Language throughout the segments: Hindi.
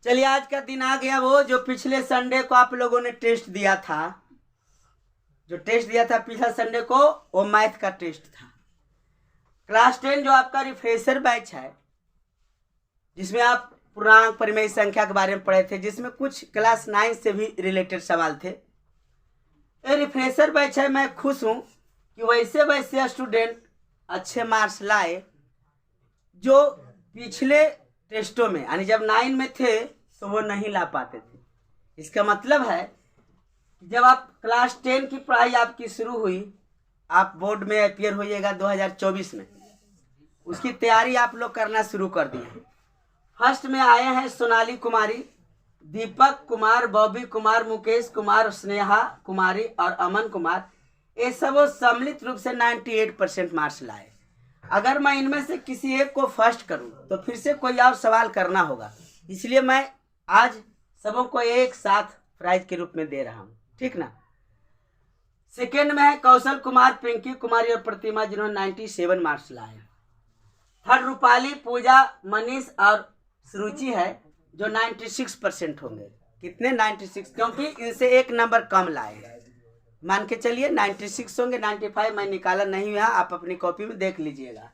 चलिए आज का दिन आ गया, वो जो पिछले संडे को आप लोगों ने टेस्ट दिया था, जो टेस्ट दिया था पिछला संडे को, वो मैथ का टेस्ट था। क्लास 10 जो आपका रिफ्रेशर बैच है, जिसमें आप पूर्णांक परिमेय संख्या के बारे में पढ़े थे, जिसमें कुछ क्लास 9 से भी रिलेटेड सवाल थे। ये रिफ्रेशर बैच है। मैं खुश हूँ कि वैसे वैसे स्टूडेंट अच्छे मार्क्स लाए जो पिछले टेस्टों में, यानी जब 9 में थे तो वो नहीं ला पाते थे। इसका मतलब है जब आप क्लास 10 की पढ़ाई आपकी शुरू हुई, आप बोर्ड में अपीयर होइएगा 2024 में, उसकी तैयारी आप लोग करना शुरू कर दिए। फर्स्ट में आए हैं सोनाली कुमारी, दीपक कुमार, बॉबी कुमार, मुकेश कुमार, स्नेहा कुमारी और अमन कुमार। ये सब सम्मिलित रूप से 98% मार्क्स लाए। अगर मैं इनमें से किसी एक को फर्स्ट करूं तो फिर से कोई और सवाल करना होगा, इसलिए मैं आज सबों को एक साथ प्राइज के रूप में दे रहा हूं, ठीक ना। सेकेंड में है कौशल कुमार, पिंकी कुमारी और प्रतिमा, जिन्होंने 97 मार्क्स लाए। थर्ड रूपाली, पूजा, मनीष और सुरुचि है जो 96% होंगे। कितने? 96, क्योंकि इनसे एक नंबर कम लाए। मान के चलिए 96 होंगे, 95 मैं निकाला नहीं हुआ, आप अपनी कॉपी में देख लीजिएगा।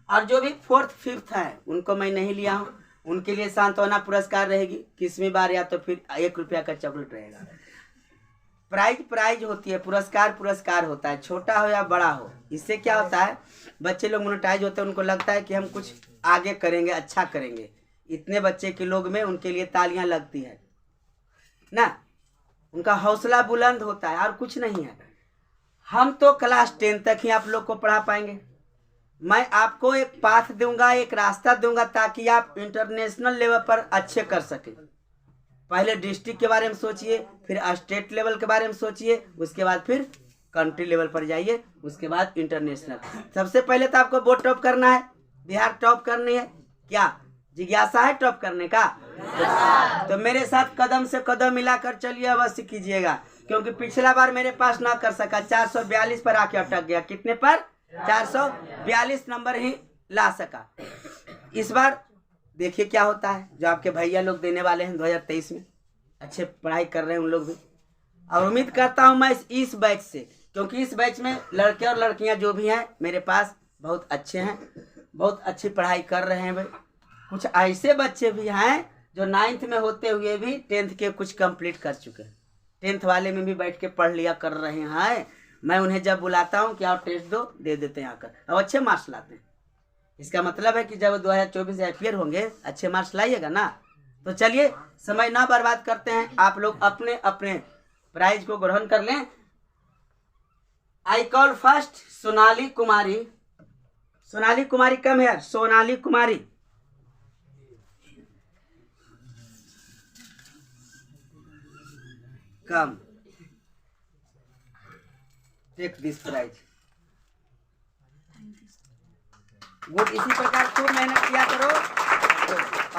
और जो भी फोर्थ फिफ्थ हैं उनको मैं नहीं लिया हूँ, उनके लिए सांत्वना पुरस्कार रहेगी 21वीं बार, या तो फिर 1 रुपया का चॉकलेट रहेगा। प्राइज होती है, पुरस्कार होता है, छोटा हो या बड़ा हो। इससे क्या होता है, बच्चे लोग मोनेटाइज होते हैं, उनको लगता है कि हम कुछ आगे करेंगे, अच्छा करेंगे। इतने बच्चे के लोग में उनके लिए तालियां लगती है ना, उनका हौसला बुलंद होता है, और कुछ नहीं है। हम तो क्लास 10 तक ही आप लोग को पढ़ा पाएंगे। मैं आपको एक पाथ दूंगा, एक रास्ता दूंगा, ताकि आप इंटरनेशनल लेवल पर अच्छे कर सकें। पहले डिस्ट्रिक्ट के बारे में सोचिए, फिर स्टेट लेवल के बारे में सोचिए, उसके बाद फिर कंट्री लेवल पर जाइए, उसके बाद इंटरनेशनल। सबसे पहले तो आपको बोर्ड टॉप करना है, बिहार टॉप करनी है। क्या जिज्ञासा है टॉप करने का? तो मेरे साथ कदम से कदम मिलाकर चलिए, अवश्य कीजिएगा, क्योंकि पिछला बार मेरे पास ना कर सका, 442 पर आके अटक गया। कितने पर? 442 नंबर ही ला सका। इस बार देखिए क्या होता है। जो आपके भैया लोग देने वाले हैं 2023 में, अच्छे पढ़ाई कर रहे हैं उन लोग भी, और उम्मीद करता हूं मैं इस बैच से, क्योंकि इस बैच में लड़के और लड़कियां जो भी हैं मेरे पास बहुत अच्छे हैं, बहुत अच्छी पढ़ाई कर रहे हैं। भाई कुछ ऐसे बच्चे भी हैं जो 9th में होते हुए भी 10th के कुछ कंप्लीट कर चुके हैं, 10th वाले में भी बैठ के पढ़ लिया कर रहे हैं। मैं उन्हें जब बुलाता हूं कि आप टेस्ट दो, दे देते हैं आकर, अब अच्छे मार्क्स लाते हैं। इसका मतलब है कि जब 2024 से अपीयर होंगे, अच्छे मार्क्स लाइएगा ना। तो चलिए समय ना बर्बाद करते हैं, आप लोग अपने अपने प्राइज को ग्रहण कर लें। I call first Sonali Kumari. Sonali Kumari come है, Sonali Kumari. Come. Take this prize. Good. इसी प्रकार खूब मेहनत किया करो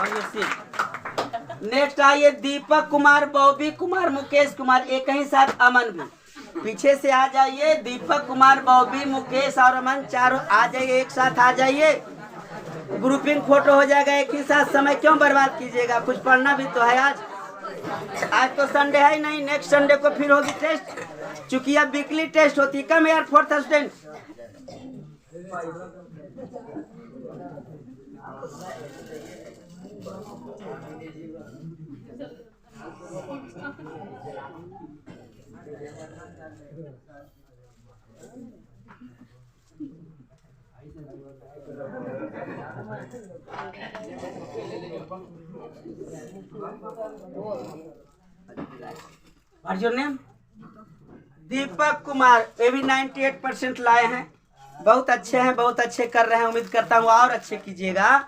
और ये सीख। नेक्स्ट आइए दीपक कुमार, बॉबी कुमार, मुकेश कुमार, एक ही साथ अमन भी। पीछे से आ जाइए, दीपक कुमार, बॉबी, मुकेश और अमन, चारों आ जाइए, एक साथ आ जाइए। ग्रुपिंग फोटो हो जाएगा एक ही साथ। समय क्यों बर्बाद कीजिएगा, कुछ पढ़ना भी तो है। आज तो संडे है ही नहीं, नेक्स्ट संडे को फिर होगी टेस्ट, चूंकि अब वीकली टेस्ट होती है। कम यार fourth student. What's your name? Deepak Kumar, ये भी 98% लाए हैं। बहुत अच्छे हैं, बहुत अच्छे कर रहे हैं। उम्मीद करता हूँ और अच्छे कीजिएगा।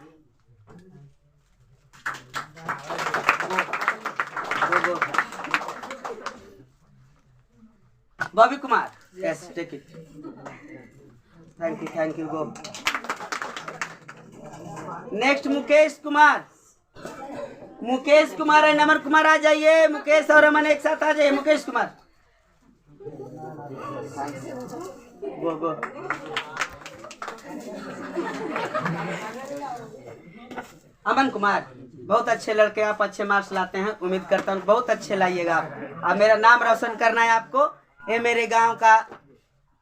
Bobby Kumar, yes take it. Thank you go. Next Mukesh Kumar. Mukesh Kumar है, नमन कुमार आ जाइए। मुकेश और अमन एक साथ आ जाइए। मुकेश कुमार गो। अमन कुमार बहुत अच्छे लड़के, आप अच्छे मार्क्स लाते हैं, उम्मीद करता हूँ बहुत अच्छे लाइएगा आप। अब मेरा नाम रोशन करना है आपको। ये मेरे गांव का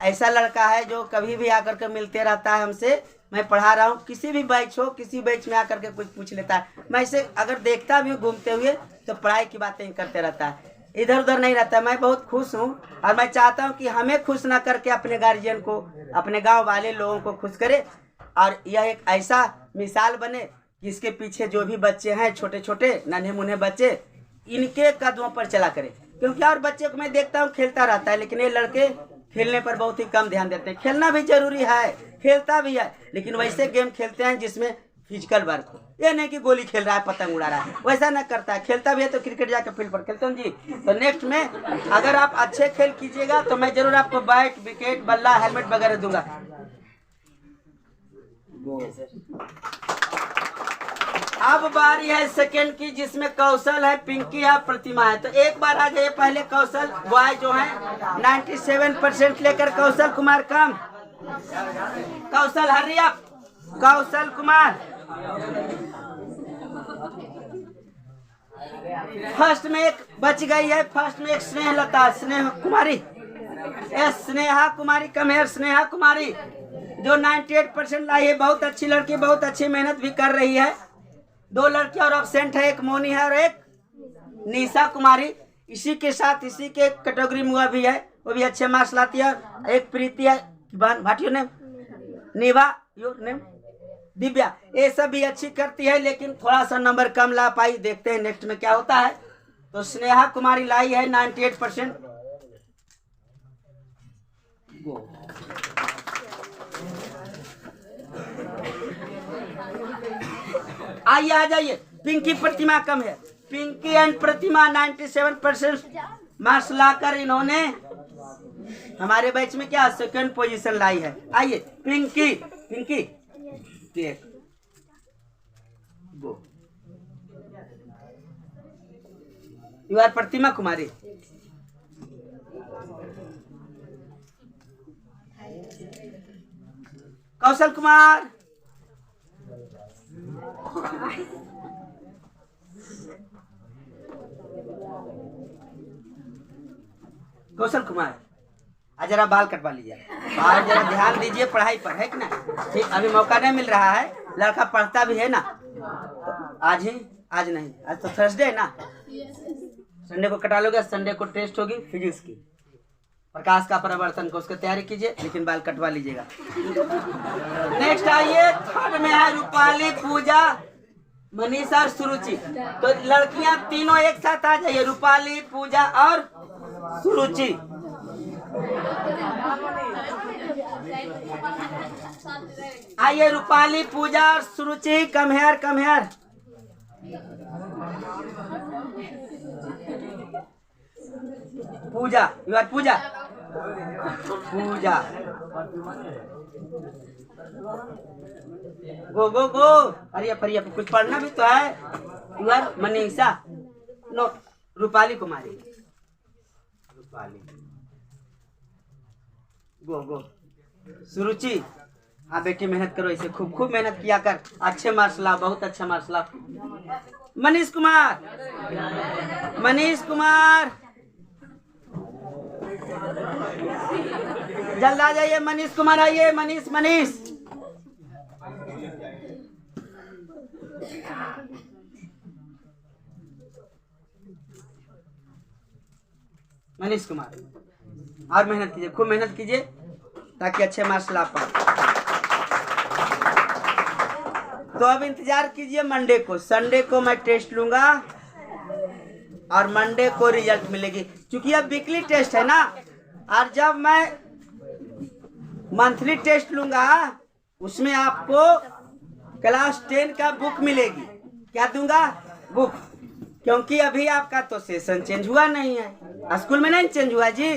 ऐसा लड़का है जो कभी भी आकर के मिलते रहता है हमसे। मैं पढ़ा रहा हूँ, किसी भी बैच हो, किसी बैच में आकर के कुछ पूछ लेता है। मैं इसे अगर देखता भी हूँ घूमते हुए तो पढ़ाई की बातें ही करते रहता है, इधर उधर नहीं रहता। मैं बहुत खुश हूँ और मैं चाहता हूँ कि हमें खुश ना करके अपने गार्जियन को, अपने गाँव वाले लोगों को खुश करे और यह एक ऐसा मिसाल बने जिसके पीछे जो भी बच्चे हैं, छोटे छोटे नन्हे मुन्हे बच्चे, इनके कदमों पर चला करे। क्योंकि और बच्चे को मैं देखता हूँ खेलता रहता है, लेकिन ये लड़के खेलने पर बहुत ही कम ध्यान देते हैं। खेलना भी जरूरी है, खेलता भी है, लेकिन वैसे गेम खेलते हैं जिसमें फिजिकल वर्क हो। ये नहीं कि गोली खेल रहा है, पतंग उड़ा रहा है, वैसा ना करता है। खेलता भी है तो क्रिकेट जाके फील्ड पर खेलते हैं जी। तो नेक्स्ट में अगर आप अच्छे खेल कीजिएगा तो मैं जरूर आपको बैट, विकेट, बल्ला, हेलमेट वगैरह दूंगा। अब बारी है सेकंड की, जिसमें कौशल है, पिंकी है, प्रतिमा है। तो एक बार आ जाइए पहले कौशल बॉय जो है 97% लेकर कौशल कुमार कम। कौशल hurry up, Kaushal Kumar. First में एक बच गई है, फर्स्ट में एक स्नेहलता, स्नेह कुमारी, स्नेहा कुमारी कम है। स्नेहा कुमारी जो 98% लाई है, बहुत अच्छी लड़की, बहुत अच्छी मेहनत भी कर रही है। दो लड़की और एब्सेंट है, एक मोनी है और एक निशा कुमारी। इसी के साथ इसी के कैटेगरी में हुआ भी है, वो भी अच्छे मार्क्स लाती है। एक प्रीति है, व्हाट योर नेम, निभा, योर नेम दिव्या। ये सब भी अच्छी करती है, लेकिन थोड़ा सा नंबर कम ला पाई। देखते हैं नेक्स्ट में क्या होता है। तो स्नेहा कुमारी लाई है 98%। आइए आ जाइए, पिंकी प्रतिमा कम है। पिंकी एंड प्रतिमा 97% मार्क्स लाकर इन्होंने हमारे बैच में क्या सेकंड पोजीशन लाई है। आइए पिंकी, पिंकी गो, यू आर प्रतिमा कुमारी। कौशल कुमार, कौशल कुमार आज जरा बाल कटवा लीजिए और जरा ध्यान दीजिए पढ़ाई पर, है कि ना। ठीक, अभी मौका नहीं मिल रहा है, लड़का पढ़ता भी है ना। तो आज ही, आज नहीं, आज तो थर्सडे है ना, संडे को कटा लोगे। संडे को टेस्ट होगी फिजिक्स की, प्रकाश का परिवर्तन को, उसकी तैयारी कीजिए, लेकिन बाल कटवा लीजिएगा। नेक्स्ट आइए, थर्ड में है रूपाली, पूजा, मनीषा और सुरुचि। तो लड़कियां तीनों एक साथ आ जाइए, रूपाली, पूजा और सुरुचि। आइए रूपाली, पूजा और Suruchi, come here, come here. Puja, you are Puja, Puja go go go. अरे फरिया कुछ पढ़ना भी तो है। You are Manisha, no, Rupali Kumari, Rupali go go. Suruchi, हाँ बेटी मेहनत करो, इसे खूब खूब मेहनत किया कर, अच्छे मार्क्स ला, बहुत अच्छा मार्क्स ला। मनीष कुमार, मनीष कुमार जल्द आ जाइए। मनीष कुमार आइए, मनीष, मनीष मनीष कुमार, और मेहनत कीजिए, खूब मेहनत कीजिए ताकि अच्छे मार्क्स ला पाए। तो अब इंतजार कीजिए मंडे को। संडे को मैं टेस्ट लूंगा और मंडे को रिजल्ट मिलेगी। क्योंकि अब वीकली टेस्ट है ना, और जब मैं मंथली टेस्ट लूंगा उसमें आपको क्लास 10 का बुक मिलेगी। क्या दूंगा? बुक। क्योंकि अभी आपका तो सेशन चेंज हुआ नहीं है, स्कूल में नहीं चेंज हुआ जी।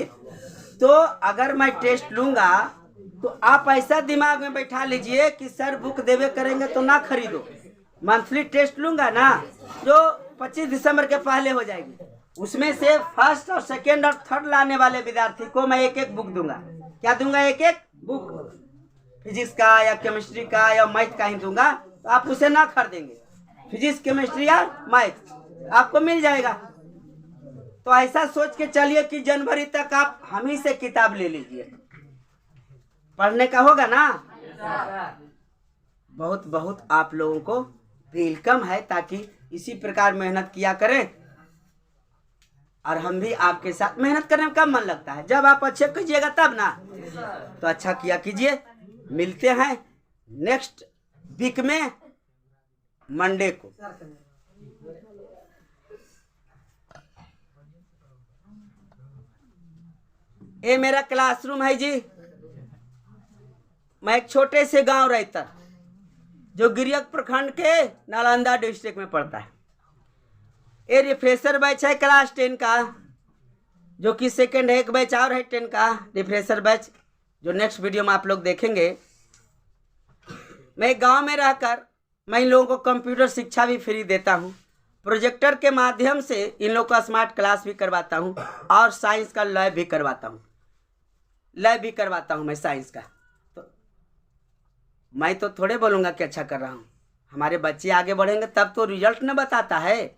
तो अगर मैं टेस्ट लूंगा तो आप ऐसा दिमाग में बैठा लीजिए कि सर बुक देवे करेंगे तो ना खरीदो। मंथली टेस्ट लूंगा ना, जो 25 दिसंबर के पहले हो जाएगी, उसमें से फर्स्ट और सेकेंड और थर्ड लाने वाले विद्यार्थी को मैं एक एक बुक दूंगा। क्या दूंगा? एक एक बुक, फिजिक्स का या केमिस्ट्री का या मैथ का ही दूंगा। तो आप उसे ना खरीदेंगे, फिजिक्स केमिस्ट्री या मैथ आपको मिल जाएगा। तो ऐसा सोच के चलिए कि जनवरी तक आप हम ही से किताब ले लीजिए, पढ़ने का होगा ना। बहुत बहुत आप लोगों को वेलकम है, ताकि इसी प्रकार मेहनत किया करें और हम भी आपके साथ। मेहनत करने में कब मन लगता है, जब आप अच्छे कीजिएगा तब ना। तो अच्छा किया कीजिए। मिलते हैं नेक्स्ट वीक में मंडे को। ये मेरा क्लासरूम है जी। मैं एक छोटे से गांव रहता जो गिरियक प्रखंड के नालंदा डिस्ट्रिक्ट में पड़ता है। ये रिफ्रेशर बैच है क्लास 10 का, जो कि सेकेंड है। एक बैच और है 10 का रिफ्रेशर बैच, जो नेक्स्ट वीडियो में आप लोग देखेंगे। मैं गांव में रहकर मैं इन लोगों को कंप्यूटर शिक्षा भी फ्री देता हूं। प्रोजेक्टर के माध्यम से इन लोगों का स्मार्ट क्लास भी करवाता हूं और साइंस का लैब भी करवाता हूं। मैं साइंस का। तो मैं तो थोड़े बोलूँगा कि अच्छा कर रहा हूँ। हमारे बच्चे आगे बढ़ेंगे तब तो रिजल्ट न बताता है।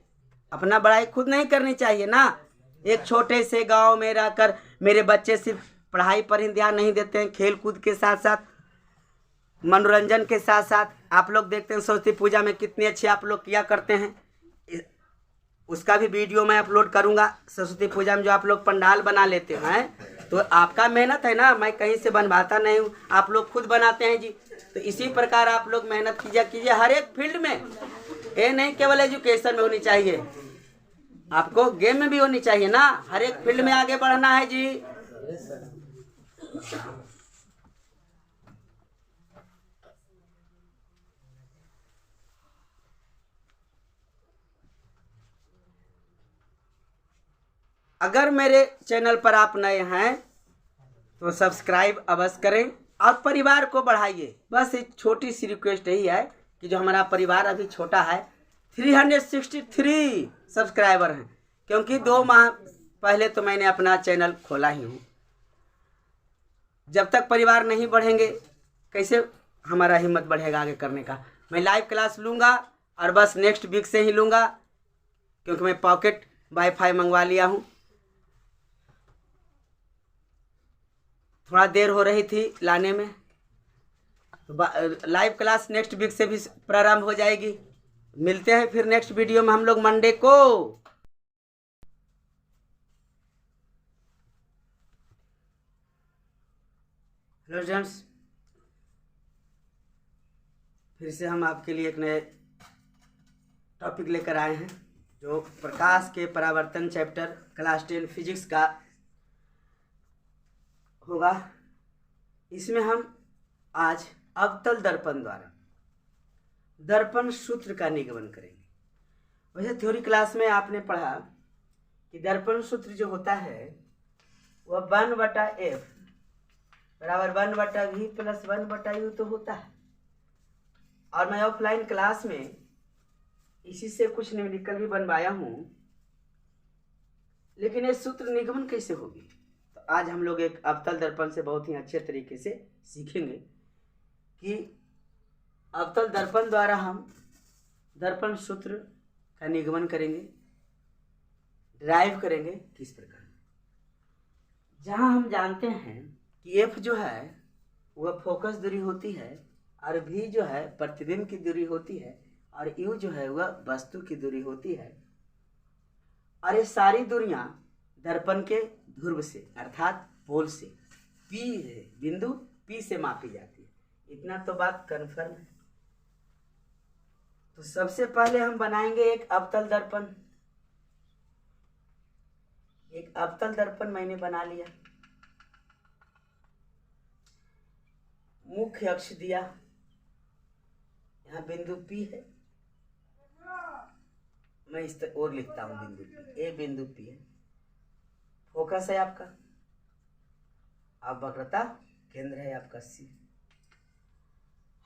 अपना बड़ाई खुद नहीं करनी चाहिए ना। एक छोटे से गांव में रहकर मेरे बच्चे सिर्फ पढ़ाई पर ही ध्यान नहीं देते हैं, खेल कूद के साथ साथ मनोरंजन के साथ साथ आप लोग देखते हैं सरस्वती पूजा में कितने अच्छे आप लोग किया करते हैं। उसका भी वीडियो मैं अपलोड करूंगा। सरस्वती पूजा में जो आप लोग पंडाल बना लेते हैं तो आपका मेहनत है ना, मैं कहीं से बनवाता नहीं हूँ, आप लोग खुद बनाते हैं जी। तो इसी प्रकार आप लोग मेहनत कीजिए हर एक फील्ड में। ये नहीं केवल एजुकेशन में होनी चाहिए, आपको गेम में भी होनी चाहिए ना। हर एक फील्ड में आगे बढ़ना है जी। अगर मेरे चैनल पर आप नए हैं तो सब्सक्राइब अवश्य करें और परिवार को बढ़ाइए। बस एक छोटी सी रिक्वेस्ट यही है कि जो हमारा परिवार अभी छोटा है, 363 सब्सक्राइबर हैं, क्योंकि 2 माह पहले तो मैंने अपना चैनल खोला ही हूँ। जब तक परिवार नहीं बढ़ेंगे कैसे हमारा हिम्मत बढ़ेगा आगे करने का। मैं लाइव क्लास लूँगा और बस नेक्स्ट वीक से ही लूँगा, क्योंकि मैं पॉकेट वाईफाई मंगवा लिया हूँ। थोड़ा देर हो रही थी लाने में, तो लाइव क्लास नेक्स्ट वीक से भी प्रारंभ हो जाएगी। मिलते हैं फिर नेक्स्ट वीडियो में हम लोग मंडे को। हेलो स्टूडेंट्स, फिर से हम आपके लिए एक नए टॉपिक लेकर आए हैं, जो प्रकाश के परावर्तन चैप्टर क्लास 10 फिजिक्स का होगा। इसमें हम आज अवतल दर्पण द्वारा दर्पण सूत्र का निगमन करेंगे। वैसे थ्योरी क्लास में आपने पढ़ा कि दर्पण सूत्र जो होता है वह 1/f बराबर 1/v प्लस 1/u तो होता है। और मैं ऑफलाइन क्लास में इसी से कुछ न्यूमेरिकल भी बनवाया हूँ, लेकिन ये सूत्र निगमन कैसे होगी, तो आज हम लोग एक अवतल दर्पण से बहुत ही अच्छे तरीके से सीखेंगे कि अवतल दर्पण द्वारा हम दर्पण सूत्र का निगमन करेंगे, ड्राइव करेंगे किस प्रकार। जहाँ हम जानते हैं कि f जो है वह फोकस दूरी होती है और v जो है प्रतिबिंब की दूरी होती है और u जो है वह वस्तु की दूरी होती है। और ये सारी दूरियां दर्पण के ध्रुव से अर्थात पोल से P है, बिंदु P से मापी जाती है। इतना तो बात कन्फर्म है। तो सबसे पहले हम बनाएंगे एक अवतल दर्पण। एक अवतल दर्पण मैंने बना लिया। मुख्य अक्ष दिया, यहाँ बिंदु P है, मैं इस तरह और लिखता हूं बिंदु P, ए बिंदु P है। फोकस है आपका, अब वक्रता केंद्र है आपका C।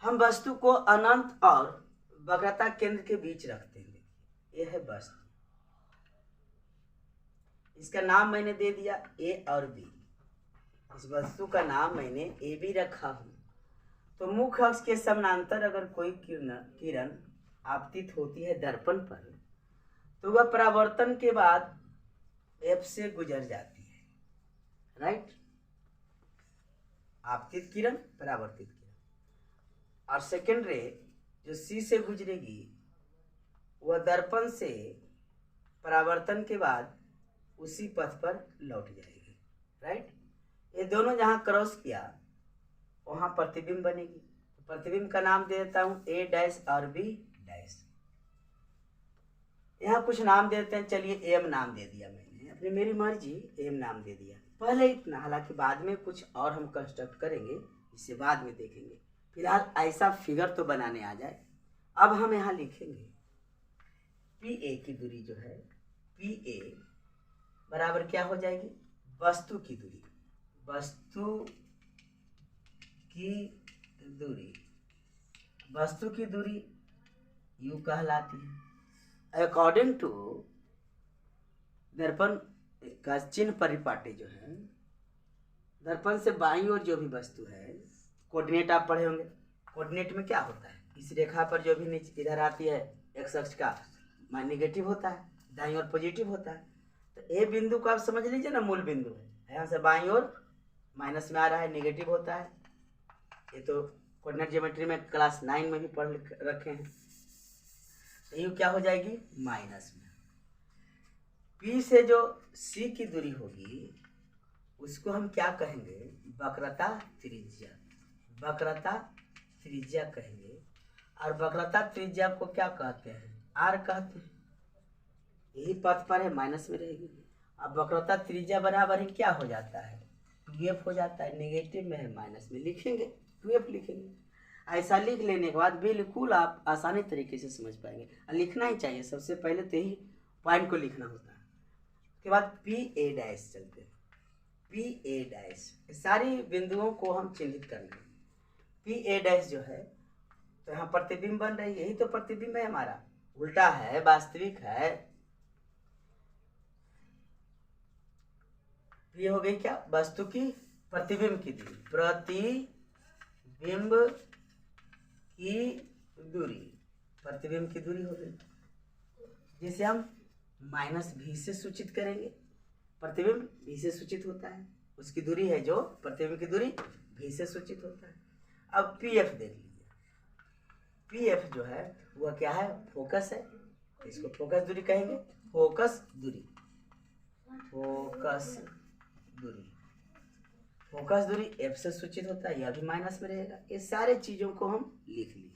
हम वस्तु को अनंत और वक्रता केंद्र के बीच रखते हैं। ये है वस्तु, इसका नाम मैंने दे दिया A और B। इस वस्तु का नाम मैंने AB रखा हूं। तो मुख्य अक्ष के समानांतर अगर कोई किरण आपतित होती है दर्पण पर तो वह परावर्तन के बाद एफ से गुजर जाती है, राइट। आपतित किरण, परावर्तित किरण। और सेकेंड रे जो सी से गुजरेगी वह दर्पण से परावर्तन के बाद उसी पथ पर लौट जाएगी, राइट। ये दोनों जहां क्रॉस किया वहां प्रतिबिंब बनेगी। प्रतिबिंब का नाम दे देता हूं ए डैश और बी डैश। यहाँ कुछ नाम दे देते हैं, चलिए एम नाम दे दिया मैंने, अपनी मेरी मर्जी एम नाम दे दिया। पहले इतना, हालांकि बाद में कुछ और हम कंस्ट्रक्ट करेंगे, इसे बाद में देखेंगे। फिलहाल ऐसा फिगर तो बनाने आ जाए। अब हम यहाँ लिखेंगे पी ए की दूरी जो है, पी ए बराबर क्या हो जाएगी, वस्तु की दूरी। वस्तु की दूरी, वस्तु की दूरी यू कहलाती है। अकॉर्डिंग टू दर्पण का चिन्ह परिपाटी जो है, दर्पण से बाईं ओर जो भी वस्तु है, कोऑर्डिनेट आप पढ़े होंगे। कोऑर्डिनेट में क्या होता है, इस रेखा पर जो भी नीचे इधर आती है एक्स अक्ष का मान नेगेटिव होता है, दाईं ओर पॉजिटिव होता है। तो ए बिंदु को आप समझ लीजिए ना, मूल बिंदु है, यहाँ से बाईं ओर माइनस में आ रहा है, नेगेटिव होता है। ये तो कोऑर्डिनेट ज्योमेट्री में क्लास 9 में भी पढ़ रखे हैं। तो यू क्या हो जाएगी, माइनस में। पी से जो सी की दूरी होगी उसको हम क्या कहेंगे, वक्रता त्रिज्या। वक्रता त्रिज्या कहेंगे। और वक्रता त्रिज्या को क्या कहते हैं, आर कहते हैं। यही पथ पर है, माइनस में रहेगी। अब वक्रता त्रिज्या बराबर ही क्या हो जाता है, 2f हो जाता है। नेगेटिव में है, माइनस में लिखेंगे, 2f लिखेंगे। ऐसा लिख लेने के बाद बिल्कुल आप आसानी तरीके से समझ पाएंगे। और लिखना ही चाहिए, सबसे पहले तो यही पॉइंट को लिखना होता है। उसके बाद पी ए डैश चलते हैं। पी ए डैश, सारी बिंदुओं को हम चिन्हित करना है। पी ए डैश जो है तो यहाँ प्रतिबिंब बन रही है, यही तो प्रतिबिंब है हमारा, उल्टा है, वास्तविक है। ये हो गई क्या, वस्तु की प्रतिबिंब की दूरी, प्रतिबिंब की दूरी, प्रतिबिंब की दूरी हो गई, जिसे हम माइनस भी से सूचित करेंगे। प्रतिबिंब भी से सूचित होता है, उसकी दूरी है जो प्रतिबिंब की दूरी भी से सूचित होता है। अब पी एफ देख लीजिए, पी एफ जो है वह क्या है, फोकस है, इसको फोकस दूरी कहेंगे। फोकस दूरी, फोकस दूरी, फोकस दूरी एफ से सूचित होता है, यह भी माइनस में रहेगा। ये सारे चीजों को हम लिख लिए।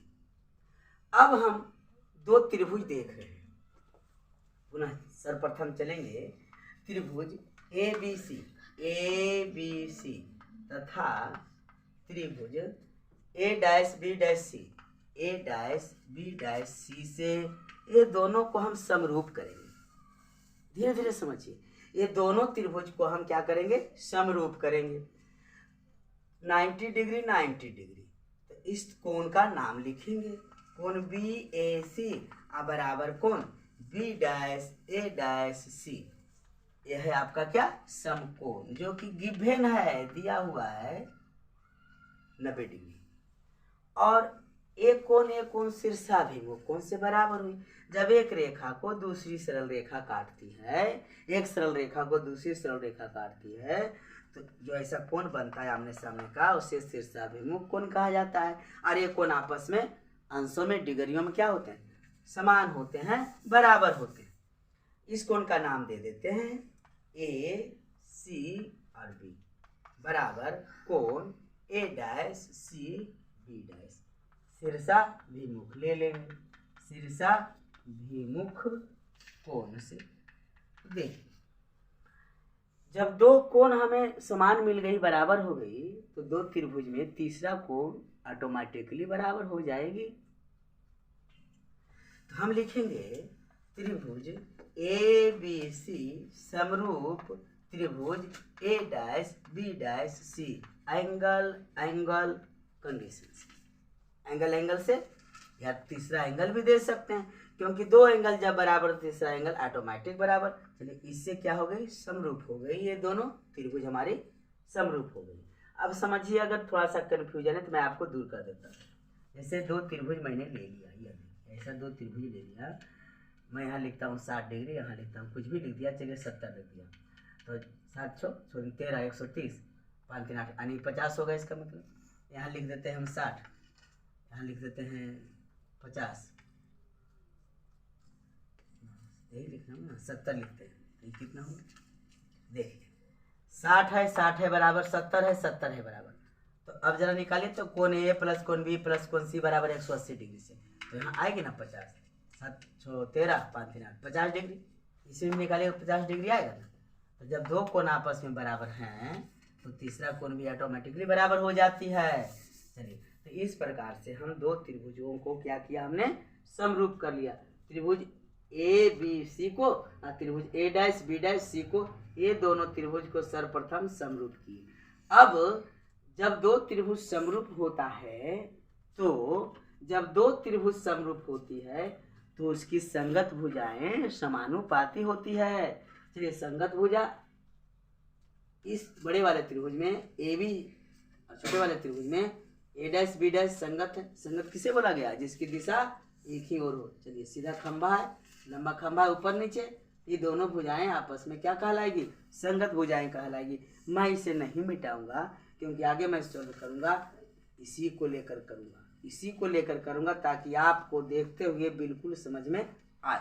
अब हम दो त्रिभुज देख रहे हैं, पुनः सर्वप्रथम चलेंगे। त्रिभुज ए बी सी तथा त्रिभुज ए डैश बी डैश सी, ए डैश बी डैश सी से ये दोनों को हम समरूप करेंगे। धीरे धीरे समझिए, ये दोनों त्रिभुज को हम क्या करेंगे, समरूप करेंगे। 90 डिग्री 90 डिग्री, तो इस कोण का नाम लिखेंगे, कोण बी ए सी बराबर कोण B dash A dash C. यह है आपका क्या, समकोण, जो कि गिवन है, दिया हुआ है 90 डिग्री। और एक कोण शीर्षाभिमुख कोण से बराबर हुई। जब एक रेखा को दूसरी सरल रेखा काटती है, एक सरल रेखा को दूसरी सरल रेखा काटती है, तो जो ऐसा कोण बनता है आमने सामने का, उसे शीर्षाभिमुख कोण कहा जाता है। और ये कोण आपस में अंशों में, डिग्रियों में क्या होते हैं, समान होते हैं, बराबर होते हैं। इस कोण का नाम दे देते हैं ए सी और बी बराबर कोण ए डैश सी बी डैश। शीर्षाभिमुख ले लेंगे, शीर्षाभिमुख कोण से देखिए, जब दो कोण हमें समान मिल गई, बराबर हो गई, तो दो त्रिभुज में तीसरा कोण ऑटोमेटिकली बराबर हो जाएगी। तो हम लिखेंगे त्रिभुज ए बी सी समरूप त्रिभुज ए dash B dash C, angle condition से, एंगल से या तीसरा एंगल भी दे सकते हैं, क्योंकि दो एंगल जब बराबर तीसरा एंगल ऑटोमेटिक बराबर। चलिए, इससे क्या हो गई, समरूप हो गई, ये दोनों त्रिभुज हमारी समरूप हो गई। अब समझिए, अगर थोड़ा सा कन्फ्यूजन है तो मैं आपको दूर कर देता हूँ। जैसे दो त्रिभुज मैंने ले लिया, ये ऐसा दो त्रिभुज ले लिया, मैं यहाँ लिखता हूँ 60 डिग्री, यहाँ लिखता हूँ कुछ भी लिख दिया, चलिए 70 लिख दिया, तो 7 6 13 130 5 3 8 यानी 50 होगा इसका मतलब। यहाँ लिख देते हैं हम 60, यहाँ लिख देते हैं 50, यही लिखना है ना, 70 लिखते हैं, ये कितना होगा देखिए, 60 है बराबर 70 है, 70 है बराबर, तो अब जरा निकालिए तो कोण ए प्लस कोण बी प्लस कोण सी बराबर 180 डिग्री से, तो यहाँ आएगी ना 50, 7 6 13 5 3 8 50 डिग्री, इसी में निकालिए 50 डिग्री आएगा ना। तो जब दो कोण आपस में बराबर हैं तो तीसरा कोण भी ऑटोमेटिकली बराबर हो जाती है। चलिए, तो इस प्रकार से हम दो त्रिभुजों को क्या किया, हमने समरूप कर लिया। त्रिभुज ए बी सी को और त्रिभुज ए डैश बी डैश सी को, ये दोनों त्रिभुज को सर्वप्रथम समरूप किए। अब जब दो त्रिभुज समरूप होता है, तो जब दो त्रिभुज समरूप होती है तो उसकी संगत भुजाएं समानुपाती होती है। चलिए, संगत भुजा इस बड़े वाले त्रिभुज में ए बी और छोटे वाले त्रिभुज में ए डैश बी डैश संगत है। संगत किसे बोला गया, जिसकी दिशा एक ही ओर हो। चलिए, सीधा खंभा है, लंबा खंभा है ऊपर नीचे, ये दोनों भुजाएं आपस में क्या कहलाएगी, संगत भुजाएं कहलाएगी। मैं इसे नहीं मिटाऊंगा क्योंकि आगे मैं सॉल्व करूंगा, इसी को लेकर करूंगा, इसी को लेकर करूंगा ताकि आपको देखते हुए बिल्कुल समझ में आए।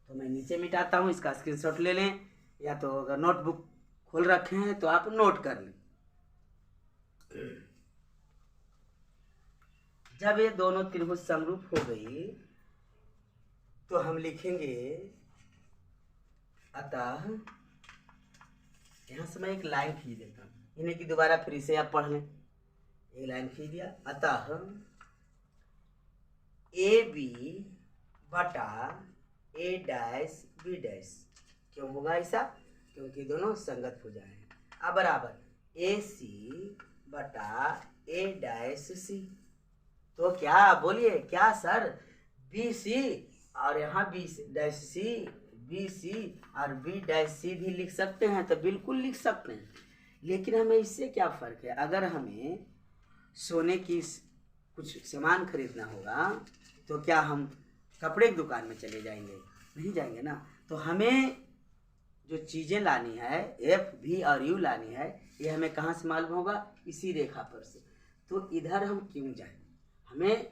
तो मैं नीचे मिटाता हूँ, इसका स्क्रीनशॉट ले लें, या तो अगर नोटबुक खोल रखे हैं तो आप नोट कर लें। जब ये दोनों त्रिभुज समरूप हो गई तो हम लिखेंगे, अतः यहां से मैं एक लाइन खींच देता हूं, इन्हें की दोबारा फिर से आप पढ़ लें। एक लाइन खींच दिया, अतः ए बी बटा ए डैश बी डैश, क्यों होगा ऐसा, क्योंकि दोनों संगत भुजाएं हैं। अब बराबर ए सी बटा ए डैश सी, तो क्या बोलिए, क्या सर, बी सी और यहाँ B dash C, B C और बी डैश सी भी लिख सकते हैं, तो बिल्कुल लिख सकते हैं। लेकिन हमें इससे क्या फ़र्क है, अगर हमें सोने की कुछ सामान खरीदना होगा तो क्या हम कपड़े की दुकान में चले जाएंगे, नहीं जाएंगे ना। तो हमें जो चीज़ें लानी है, एफ भी और यू लानी है, ये हमें कहाँ से मालूम होगा, इसी रेखा पर से। तो इधर हम क्यों जाएं, हमें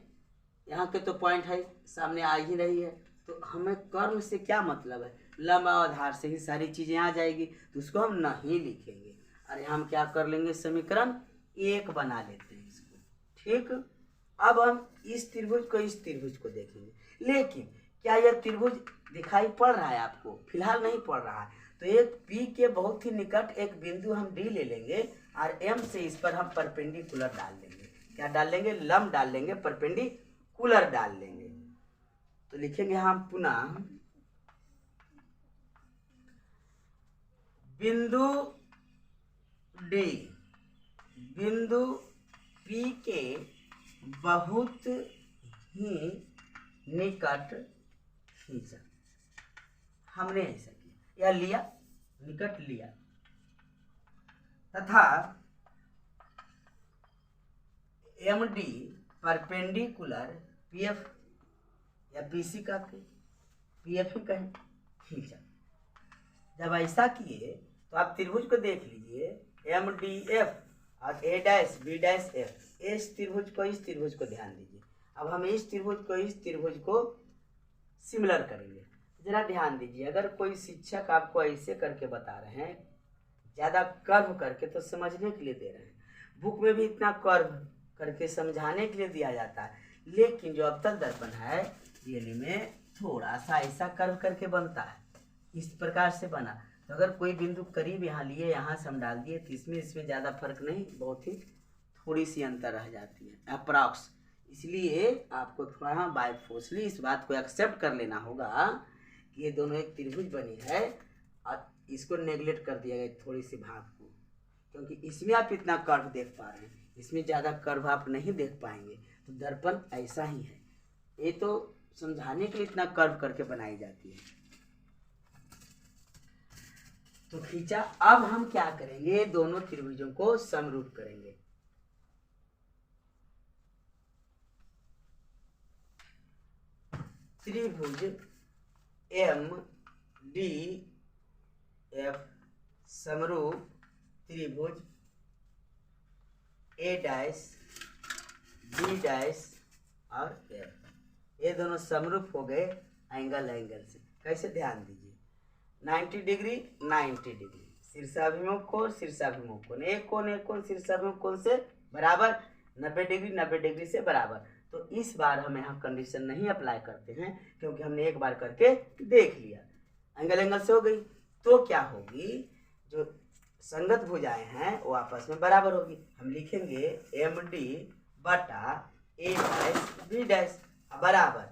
यहाँ के तो पॉइंट है सामने आ ही रही है, तो हमें कर्म से क्या मतलब है, लंब आधार से ही सारी चीज़ें आ जाएगी, तो उसको हम नहीं लिखेंगे। और हम क्या कर लेंगे, समीकरण एक बना लेते हैं इसको, ठीक। अब हम इस त्रिभुज को इस त्रिभुज को देखेंगे, लेकिन क्या यह त्रिभुज दिखाई पड़ रहा है आपको, फिलहाल नहीं पड़ रहा है। तो एक पी के बहुत ही निकट एक बिंदु हम डी ले लेंगे और एम से इस पर हम परपेंडिकुलर डाल लेंगे। क्या डाल लेंगे, लंब डाल लेंगे, परपेंडिकुलर डाल लेंगे। तो लिखेंगे हम पुनः, बिंदु डी बिंदु पी के बहुत ही निकट खींचा, हमने ऐसा किया, या लिया, निकट लिया, तथा M D perpendicular P F या पी सी का पी एफ ही कहें, खींचा। जब ऐसा किए तो आप त्रिभुज को देख लीजिए, एम डी एफ और ए डैश बी डैश एफ, इस त्रिभुज को इस त्रिभुज को ध्यान दीजिए। अब हम इस त्रिभुज को इस त्रिभुज को सिमिलर करेंगे। जरा ध्यान दीजिए, अगर कोई शिक्षक आपको ऐसे करके बता रहे हैं, ज़्यादा कर्व करके, तो समझने के लिए दे रहे हैं। बुक में भी इतना कर्व करके समझाने के लिए दिया जाता है, लेकिन जो अवतल दर्पण है रियली में थोड़ा सा ऐसा कर्व करके बनता है, इस प्रकार से बना। तो अगर कोई बिंदु करीब यहाँ लिए, यहाँ से हम डाल दिए, तो इसमें ज़्यादा फर्क नहीं, बहुत ही थोड़ी सी अंतर रह जाती है अप्रॉक्स। इसलिए आपको थोड़ा बाय फोर्सली इस बात को एक्सेप्ट कर लेना होगा कि ये दोनों एक त्रिभुज बनी है और इसको नेगलेक्ट कर दिया गया थोड़ी सी भाग को, क्योंकि इसमें आप इतना कर्व देख पा रहे हैं, इसमें ज़्यादा कर्व आप नहीं देख पाएंगे। तो दर्पण ऐसा ही है, ये तो समझाने के लिए इतना कर्व करके बनाई जाती है। तो खींचा। अब हम क्या करेंगे, दोनों त्रिभुजों को समरूप करेंगे। त्रिभुज एम डी एफ समरूप त्रिभुज ए डैश बी डैश और एफ, ये दोनों समरूप हो गए एंगल से। कैसे, ध्यान दीजिए, 90 डिग्री 90 डिग्री, शीर्षाभिमुख कोण शीर्षाभिमुख कोण, एक कोण शीर्षाभिमुख कोण से बराबर, 90 डिग्री 90 डिग्री से बराबर। तो इस बार हम यहाँ कंडीशन नहीं अप्लाई करते हैं क्योंकि हमने एक बार करके देख लिया, एंगल से हो गई। तो क्या होगी, जो संगत भुजाएं हैं वो आपस में बराबर होगी। हम लिखेंगे एम डी बटा ए डैश बी डैश बराबर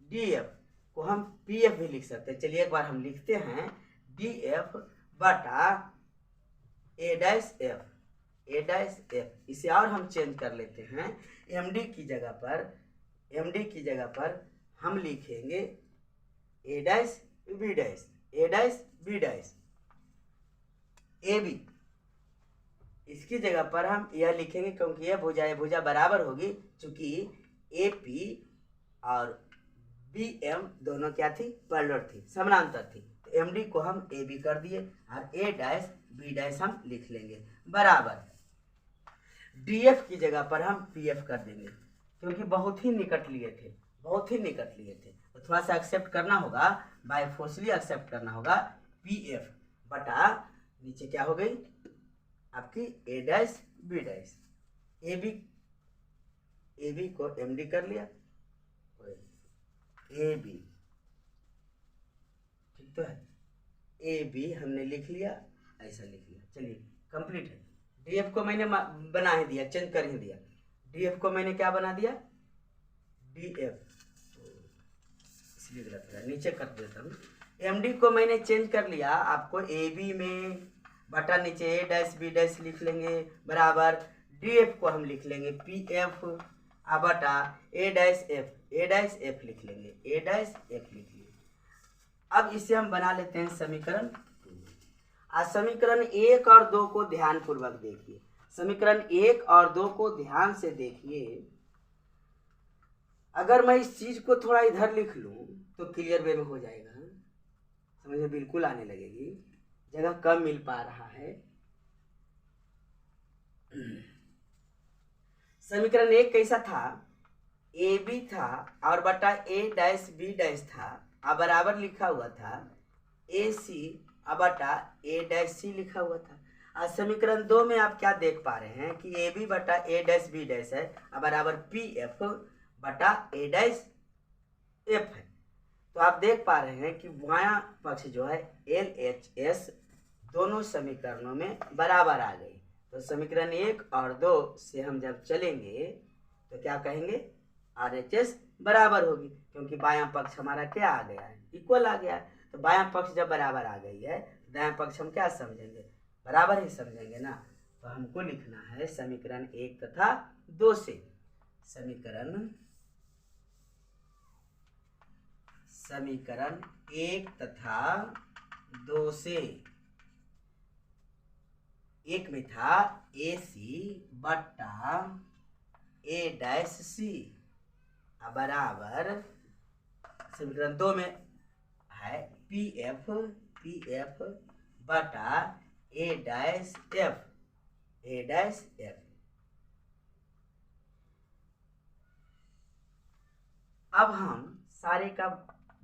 डी एफ को हम पी एफ भी लिख सकते हैं। चलिए एक बार हम लिखते हैं, डी एफ बटा ए डैश एफ, ए डैश एफ। इसे और हम चेंज कर लेते हैं, एम डी की जगह पर हम लिखेंगे A dash B dash, A dash B dash, A B. इसकी जगह पर हम यह लिखेंगे क्योंकि यह भुजा बराबर होगी, चूंकि ए पी और बी एम दोनों क्या थी, पैरेलल थी, समानांतर थी। तो एम डी को हम ए बी कर दिए और ए डैश बी डैश हम लिख लेंगे बराबर डी एफ की जगह पर हम पी एफ कर देंगे क्योंकि बहुत ही निकट लिए थे, तो थोड़ा सा एक्सेप्ट करना होगा, बाय फोर्सली एक्सेप्ट करना होगा। पी एफ बटा नीचे क्या हो गई आपकी A dash B dash, A B को एम डी कर लिया, ए बी, ठीक तो है, ए बी हमने लिख लिया, ऐसा लिख लिया। चलिए कंप्लीट है। डी एफ को मैंने बना ही दिया, चेंज कर ही दिया। डी एफ को मैंने क्या बना दिया, डी एफ, इसलिए गलत हो रहा है, नीचे कर देता हूँ। एम डी को मैंने चेंज कर लिया, आपको ए बी में बटा नीचे ए डैश बी डैश लिख लेंगे बराबर डी एफ को हम लिख लेंगे पी एफ बटा ए डैश एफ, ए डैश एफ लिख लेंगे, ए डैश एफ लिख लेंगे। अब इसे हम बना लेते हैं समीकरण। आज समीकरण 1 और 2 को ध्यान पूर्वक देखिए, समीकरण 1 और 2 को ध्यान से देखिए। अगर मैं इस चीज को थोड़ा इधर लिख लूं तो क्लियर वे में हो जाएगा, समझ में बिल्कुल आने लगेगी, जगह कम मिल पा रहा है। समीकरण 1 कैसा था, ए बी था और बटा ए डैश बी डैश था, अब बराबर लिखा हुआ था ए सी बटा ए डैश सी लिखा हुआ था। आज समीकरण 2 में आप क्या देख पा रहे हैं कि ए बी बटा ए डैश बी डैश है, अब बराबर पी एफ बटा ए डैश एफ है। तो आप देख पा रहे हैं कि बायां पक्ष जो है एल एच एस दोनों समीकरणों में बराबर आ गई। तो समीकरण 1 और 2 से हम जब चलेंगे तो क्या कहेंगे, आर एच एस बराबर होगी क्योंकि बायां पक्ष हमारा क्या आ गया है, इक्वल आ गया है। तो बायां पक्ष जब बराबर आ गई है, दायां पक्ष हम क्या समझेंगे, बराबर ही समझेंगे ना। तो हमको लिखना है समीकरण 1 तथा 2 से, समीकरण 1 तथा 2 से। एक में था ए सी बटा ए डैश सी बराबर, समीकरण 2 में है पी एफ बटा ए डैश एफ, ए डैश एफ। अब हम सारे का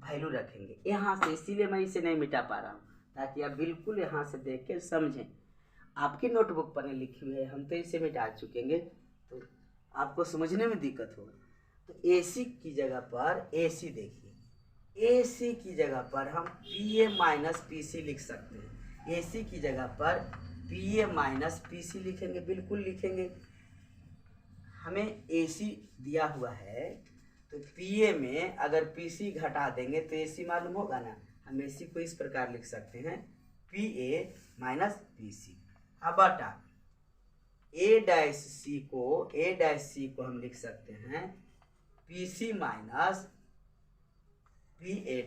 वैल्यू रखेंगे यहाँ से, इसीलिए मैं इसे नहीं मिटा पा रहा हूँ ताकि आप बिल्कुल यहाँ से देख के समझें। आपकी नोटबुक पर लिखी हुई है, हम तो इसे मिटा चुकेंगे तो आपको समझने में दिक्कत होगा। तो AC की जगह पर AC देखिए, AC की जगह पर हम PA माइनस PC लिख सकते हैं। AC की जगह पर PA माइनस PC लिखेंगे, बिल्कुल लिखेंगे। हमें AC दिया हुआ है तो PA में अगर PC घटा देंगे तो AC मालूम होगा ना। हम AC को इस प्रकार लिख सकते हैं PA माइनस PC बटा A डैश C को हम लिख सकते हैं PC माइनस PA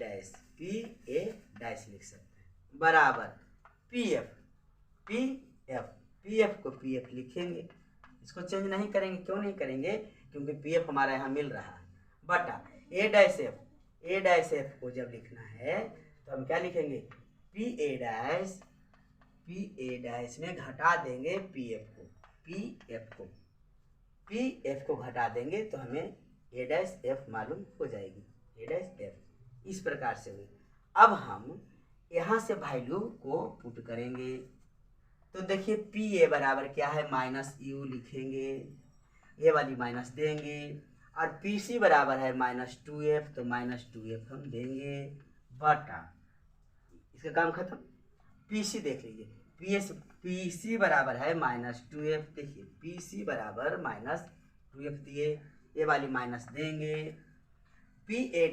डैश लिख सकते हैं बराबर PF को PF लिखेंगे, इसको चेंज नहीं करेंगे। क्यों नहीं करेंगे, क्योंकि PF हमारा यहाँ मिल रहा है बटा A dash F, A dash F को जब लिखना है तो हम क्या लिखेंगे, पी ए डैश में घटा देंगे पी एफ को घटा देंगे तो हमें ए डैश एफ मालूम हो जाएगी, ए डैश एफ। इस प्रकार से हुई। अब हम यहाँ से वैल्यू को पुट करेंगे तो देखिए पी ए बराबर क्या है, माइनस यू लिखेंगे, ये वाली माइनस देंगे, और पी सी बराबर है -2f, तो -2f हम देंगे बटा, इसका काम खत्म। पी सी देख लीजिए, पी सी बराबर है -2f, देखिए पी सी बराबर -2f दिए, ये वाली माइनस देंगे, पी ए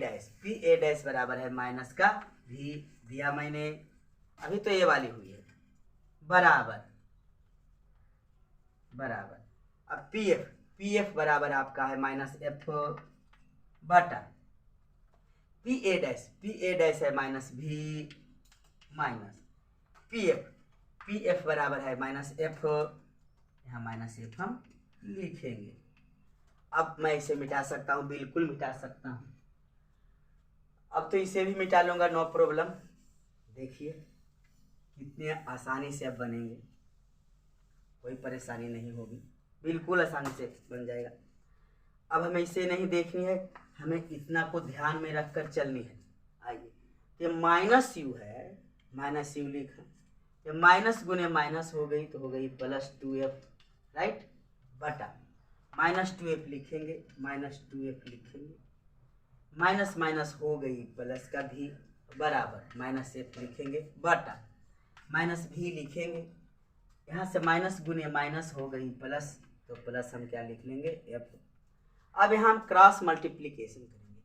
डैश बराबर है माइनस का भी दिया मैंने, अभी तो ये वाली हुई है, बराबर अब पी एफ बराबर आपका है -f बटा पी ए डैश है -v माइनस पी एफ बराबर है -f, यहाँ -f हम लिखेंगे। अब मैं इसे मिटा सकता हूँ, बिल्कुल मिटा सकता हूँ। अब तो इसे भी मिटा लूँगा, नो प्रॉब्लम। देखिए कितने आसानी से अब बनेंगे, कोई परेशानी नहीं होगी, बिल्कुल आसानी से बन जाएगा। अब हमें इसे नहीं देखनी है, हमें इतना को ध्यान में रखकर चलनी है। आइए, ये -u है, -u लिखा, ये माइनस गुने माइनस हो गई तो हो गई +2f, राइट, बटा -2f लिखेंगे, माइनस माइनस हो गई प्लस का भी, बराबर -f लिखेंगे बटा -v लिखेंगे, यहाँ से माइनस गुने माइनस हो गई प्लस, तो प्लस हम क्या लिख लेंगे f। अब यहाँ हम क्रॉस मल्टीप्लिकेशन करेंगे,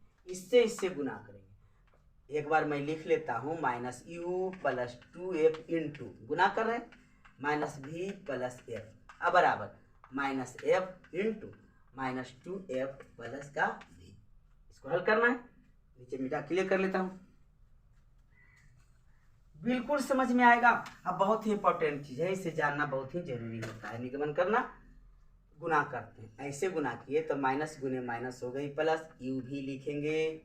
इससे गुना करेंगे। एक बार मैं लिख लेता हूँ, -u + 2f इंटू, गुना कर रहे हैं, -v + f, अब बराबर -f इंटू -2f प्लस का v। इसको हल करना है, नीचे मिटा क्लियर कर लेता हूँ, बिल्कुल समझ में आएगा। अब बहुत ही इंपॉर्टेंट चीज है, इसे जानना बहुत ही जरूरी होता है। निगमन करना, गुना करते हैं, ऐसे गुना किए तो माइनस गुने माइनस हो गई प्लस, यू भी लिखेंगे,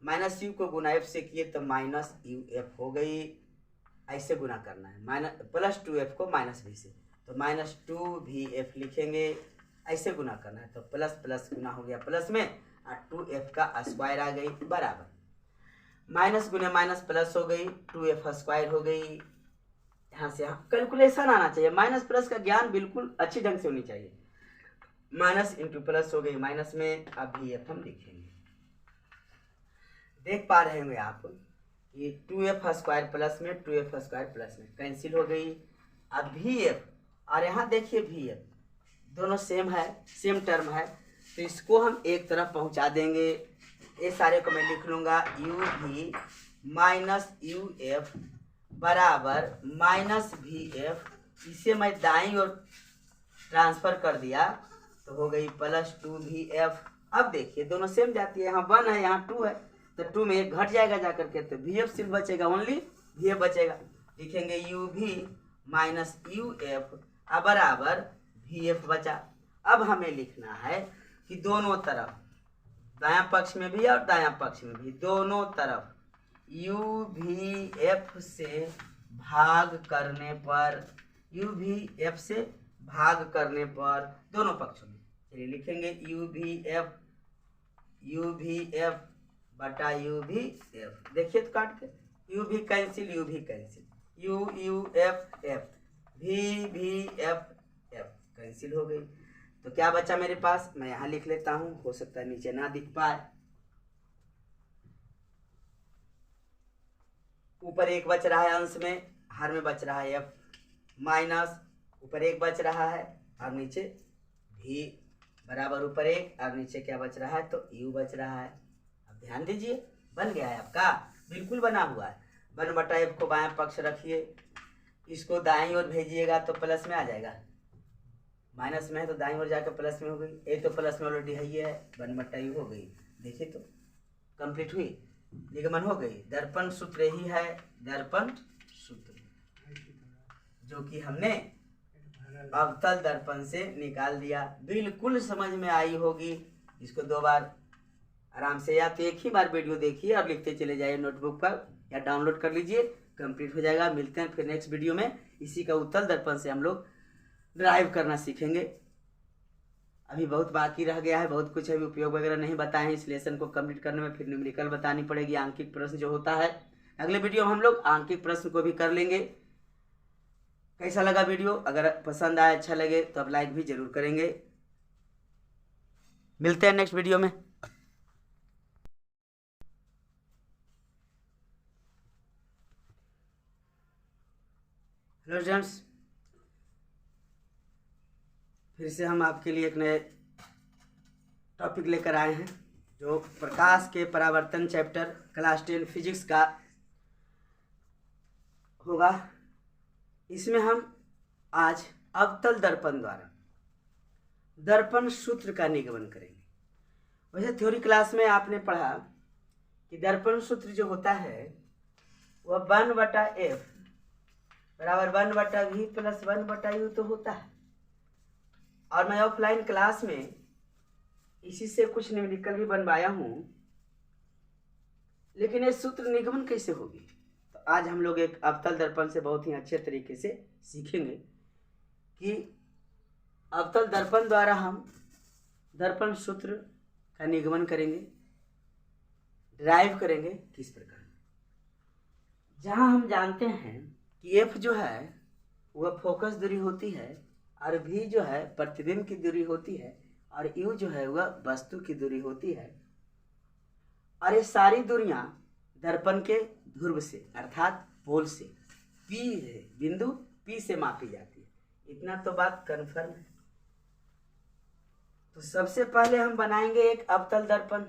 -u को गुना f से किए तो -uf हो गई, ऐसे गुना करना है, +2f को -v से, तो -2vf लिखेंगे, ऐसे गुना करना है, तो प्लस प्लस गुना हो गया प्लस में, और 2f का स्क्वायर आ गई, बराबर माइनस गुने माइनस प्लस हो गई, 2f स्क्वायर हो गई। यहाँ से यहाँ कैलकुलेशन आना चाहिए, माइनस प्लस का ज्ञान बिल्कुल अच्छी ढंग से होनी चाहिए। माइनस इंटू प्लस हो गई माइनस में, अब vf हम लिखेंगे। देख पा रहे होंगे आप, ये 2f स्क्वायर प्लस में 2f स्क्वायर प्लस में कैंसिल हो गई। अब vf और यहाँ देखिए vf दोनों सेम है, सेम टर्म है, तो इसको हम एक तरफ पहुँचा देंगे। ये सारे को मैं लिख लूँगा, uv माइनस uf बराबर -vf, इसे मैं दाईं ओर ट्रांसफर कर दिया तो हो गई +2vf। अब देखिए दोनों सेम जाती है, यहाँ 1 है यहाँ 2 है, तो 2 में 1 घट जाएगा जाकर के, तो vf सिर्फ बचेगा, ओनली vf बचेगा। लिखेंगे uv माइनस uf बराबर vf बचा। अब हमें लिखना है कि दोनों तरफ, दायां पक्ष में भी और दायां पक्ष में भी, दोनों तरफ uvf से भाग करने पर, uvf से भाग करने पर दोनों पक्षों में, चलिए लिखेंगे uvf बटा uvf। देखिए तो काट के, uv cancel, uf vf cancel हो गई। तो क्या बचा मेरे पास, मैं यहाँ लिख लेता हूँ, हो सकता है नीचे ना दिख पाए। ऊपर 1 बच रहा है अंश में, हर में बच रहा है f, माइनस ऊपर 1 बच रहा है और नीचे v बराबर ऊपर 1 और नीचे क्या बच रहा है, तो u बच रहा है। अब ध्यान दीजिए, बन गया है आपका, बिल्कुल बना हुआ है। 1/f को बाएं पक्ष रखिए, इसको दाईं ओर भेजिएगा तो प्लस में आ जाएगा, माइनस में है तो दाईं ओर जाकर प्लस में हो गई, ये तो प्लस में ऑलरेडी है ही है, 1/u हो गई। देखिए तो कंप्लीट हुई, निगमन हो गई। दर्पण सूत्र ही है, दर्पण सूत्र, जो कि हमने अवतल दर्पण से निकाल दिया। बिल्कुल समझ में आई होगी, इसको 2 बार आराम से, या तो एक ही बार वीडियो देखिए और लिखते चले जाइए नोटबुक पर, या डाउनलोड कर लीजिए, कंप्लीट हो जाएगा। मिलते हैं फिर नेक्स्ट वीडियो में। इसी का उत्तल दर्पण से हम लोग ड्राइव करना सीखेंगे। अभी बहुत बाकी रह गया है, बहुत कुछ अभी उपयोग वगैरह नहीं बताए हैं। इस लेसन को कंप्लीट करने में फिर न्यूमेरिकल बतानी पड़ेगी, आंकिक प्रश्न जो होता है। अगले वीडियो में हम लोग आंकिक प्रश्न को भी कर लेंगे। कैसा लगा वीडियो? अगर पसंद आए, अच्छा लगे तो आप लाइक भी जरूर करेंगे। मिलते हैं नेक्स्ट वीडियो में। हेलो स्टूडेंट्स, फिर से हम आपके लिए एक नए टॉपिक लेकर आए हैं, जो प्रकाश के परावर्तन चैप्टर क्लास 10 फिजिक्स का होगा। इसमें हम आज अवतल दर्पण द्वारा दर्पण सूत्र का निगमन करेंगे। वैसे थ्योरी क्लास में आपने पढ़ा कि दर्पण सूत्र जो होता है वह 1/f बराबर 1/v प्लस 1/u तो होता है। और मैं ऑफलाइन क्लास में इसी से कुछ न्यूमेरिकल भी बनवाया हूँ, लेकिन ये सूत्र निगमन कैसे होगी? तो आज हम लोग एक अवतल दर्पण से बहुत ही अच्छे तरीके से सीखेंगे कि अवतल दर्पण द्वारा हम दर्पण सूत्र का निगमन करेंगे, ड्राइव करेंगे किस प्रकार। जहाँ हम जानते हैं कि f जो है वह फोकस दूरी होती है, और v जो है प्रतिबिंब की दूरी होती है, और u जो है वह वस्तु की दूरी होती है। और ये सारी दूरियां दर्पण के ध्रुव से अर्थात पोल से P है, बिंदु P से मापी जाती है। इतना तो बात कन्फर्म है। तो सबसे पहले हम बनाएंगे एक अवतल दर्पण।